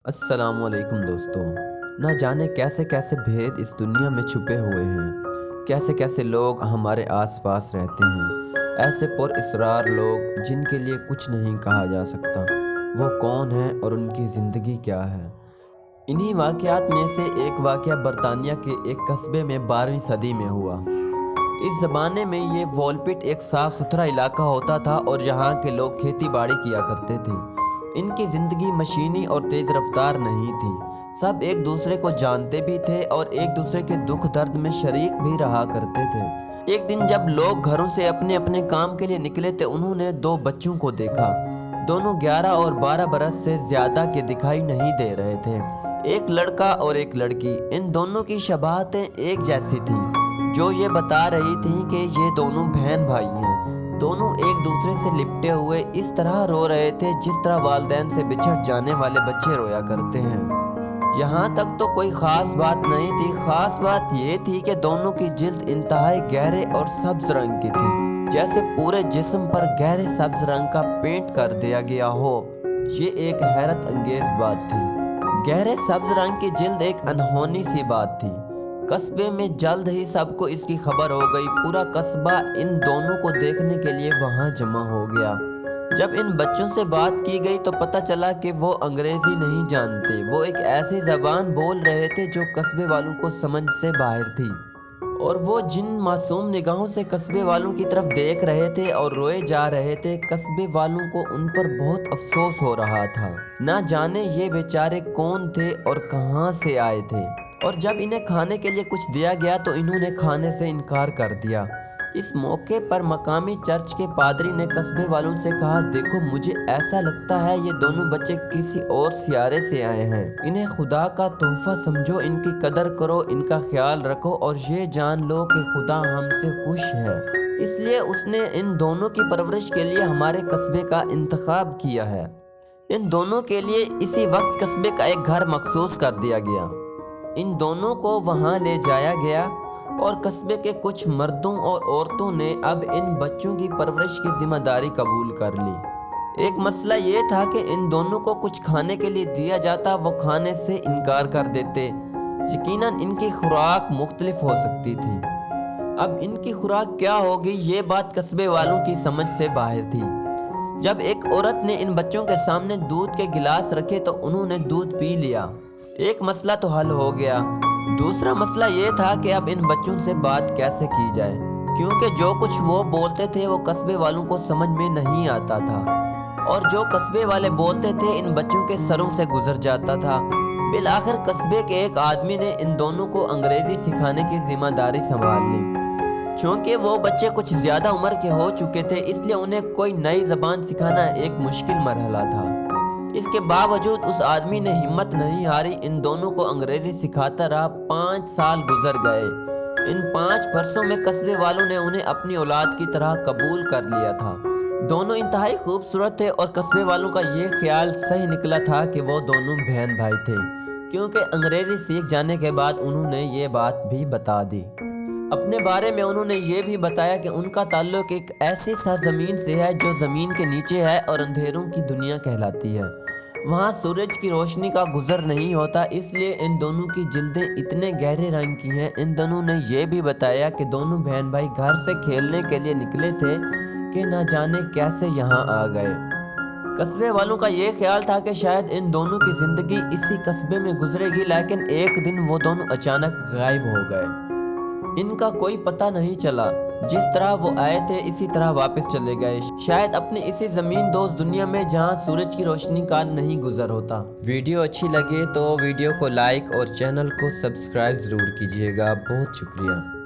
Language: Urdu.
السلام علیکم دوستو، نہ جانے کیسے کیسے بھید اس دنیا میں چھپے ہوئے ہیں، کیسے کیسے لوگ ہمارے آس پاس رہتے ہیں، ایسے پر اسرار لوگ جن کے لیے کچھ نہیں کہا جا سکتا۔ وہ کون ہیں اور ان کی زندگی کیا ہے؟ انہی واقعات میں سے ایک واقعہ برطانیہ کے ایک قصبے میں 12ویں صدی میں ہوا۔ اس زمانے میں یہ وولپٹ ایک صاف ستھرا علاقہ ہوتا تھا اور یہاں کے لوگ کھیتی باڑی کیا کرتے تھے۔ ان کی زندگی مشینی اور تیز رفتار نہیں تھی۔ سب ایک دوسرے کو جانتے بھی تھے اور ایک دوسرے کے دکھ درد میں شریک بھی رہا کرتے تھے۔ ایک دن جب لوگ گھروں سے اپنے اپنے کام کے لیے نکلے تو انہوں نے دو بچوں کو دیکھا۔ دونوں 11 اور 12 برس سے زیادہ کے دکھائی نہیں دے رہے تھے۔ ایک لڑکا اور ایک لڑکی، ان دونوں کی شباہتیں ایک جیسی تھیں، جو یہ بتا رہی تھیں کہ یہ دونوں بہن بھائی ہیں۔ دونوں ایک دوسرے سے لپٹے ہوئے اس طرح رو رہے تھے جس طرح والدین سے بچھڑ جانے والے بچے رویا کرتے ہیں۔ یہاں تک تو کوئی خاص بات نہیں تھی، خاص بات یہ تھی کہ دونوں کی جلد انتہائی گہرے اور سبز رنگ کی تھی، جیسے پورے جسم پر گہرے سبز رنگ کا پینٹ کر دیا گیا ہو۔ یہ ایک حیرت انگیز بات تھی۔ گہرے سبز رنگ کی جلد ایک انہونی سی بات تھی۔ قصبے میں جلد ہی سب کو اس کی خبر ہو گئی۔ پورا قصبہ ان دونوں کو دیکھنے کے لیے وہاں جمع ہو گیا۔ جب ان بچوں سے بات کی گئی تو پتہ چلا کہ وہ انگریزی نہیں جانتے۔ وہ ایک ایسی زبان بول رہے تھے جو قصبے والوں کو سمجھ سے باہر تھی، اور وہ جن معصوم نگاہوں سے قصبے والوں کی طرف دیکھ رہے تھے اور روئے جا رہے تھے، قصبے والوں کو ان پر بہت افسوس ہو رہا تھا۔ نہ جانے یہ بیچارے کون تھے اور کہاں سے آئے تھے، اور جب انہیں کھانے کے لیے کچھ دیا گیا تو انہوں نے کھانے سے انکار کر دیا۔ اس موقع پر مقامی چرچ کے پادری نے قصبے والوں سے کہا، دیکھو مجھے ایسا لگتا ہے یہ دونوں بچے کسی اور سیارے سے آئے ہیں۔ انہیں خدا کا تحفہ سمجھو، ان کی قدر کرو، ان کا خیال رکھو اور یہ جان لو کہ خدا ہم سے خوش ہے۔ اس لیے اس نے ان دونوں کی پرورش کے لیے ہمارے قصبے کا انتخاب کیا ہے۔ ان دونوں کے لیے اسی وقت قصبے کا ایک گھر مخصوص کر دیا گیا۔ ان دونوں کو وہاں لے جایا گیا اور قصبے کے کچھ مردوں اور عورتوں نے اب ان بچوں کی پرورش کی ذمہ داری قبول کر لی۔ ایک مسئلہ یہ تھا کہ ان دونوں کو کچھ کھانے کے لیے دیا جاتا، وہ کھانے سے انکار کر دیتے۔ یقیناً ان کی خوراک مختلف ہو سکتی تھی۔ اب ان کی خوراک کیا ہوگی، یہ بات قصبے والوں کی سمجھ سے باہر تھی۔ جب ایک عورت نے ان بچوں کے سامنے دودھ کے گلاس رکھے تو انہوں نے دودھ پی لیا۔ ایک مسئلہ تو حل ہو گیا۔ دوسرا مسئلہ یہ تھا کہ اب ان بچوں سے بات کیسے کی جائے، کیونکہ جو کچھ وہ بولتے تھے وہ قصبے والوں کو سمجھ میں نہیں آتا تھا، اور جو قصبے والے بولتے تھے ان بچوں کے سروں سے گزر جاتا تھا۔ بالآخر قصبے کے ایک آدمی نے ان دونوں کو انگریزی سکھانے کی ذمہ داری سنبھال لی۔ چونکہ وہ بچے کچھ زیادہ عمر کے ہو چکے تھے، اس لیے انہیں کوئی نئی زبان سکھانا ایک مشکل مرحلہ تھا۔ اس کے باوجود اس آدمی نے ہمت نہیں ہاری، ان دونوں کو انگریزی سکھاتا رہا۔ 5 سال گزر گئے۔ ان 5 برسوں میں قصبے والوں نے انہیں اپنی اولاد کی طرح قبول کر لیا تھا۔ دونوں انتہائی خوبصورت تھے اور قصبے والوں کا یہ خیال صحیح نکلا تھا کہ وہ دونوں بہن بھائی تھے، کیونکہ انگریزی سیکھ جانے کے بعد انہوں نے یہ بات بھی بتا دی۔ اپنے بارے میں انہوں نے یہ بھی بتایا کہ ان کا تعلق ایک ایسی سرزمین سے ہے جو زمین کے نیچے ہے اور اندھیروں کی دنیا کہلاتی ہے۔ وہاں سورج کی روشنی کا گزر نہیں ہوتا، اس لیے ان دونوں کی جلدیں اتنے گہرے رنگ کی ہیں۔ ان دونوں نے یہ بھی بتایا کہ دونوں بہن بھائی گھر سے کھیلنے کے لیے نکلے تھے کہ نہ جانے کیسے یہاں آ گئے۔ قصبے والوں کا یہ خیال تھا کہ شاید ان دونوں کی زندگی اسی قصبے میں گزرے گی، لیکن ایک دن وہ دونوں اچانک غائب ہو گئے۔ ان کا کوئی پتہ نہیں چلا۔ جس طرح وہ آئے تھے اسی طرح واپس چلے گئے، شاید اپنی اسی زمین دوز دنیا میں جہاں سورج کی روشنی کا نہیں گزر ہوتا۔ ویڈیو اچھی لگے تو ویڈیو کو لائک اور چینل کو سبسکرائب ضرور کیجیے گا۔ بہت شکریہ۔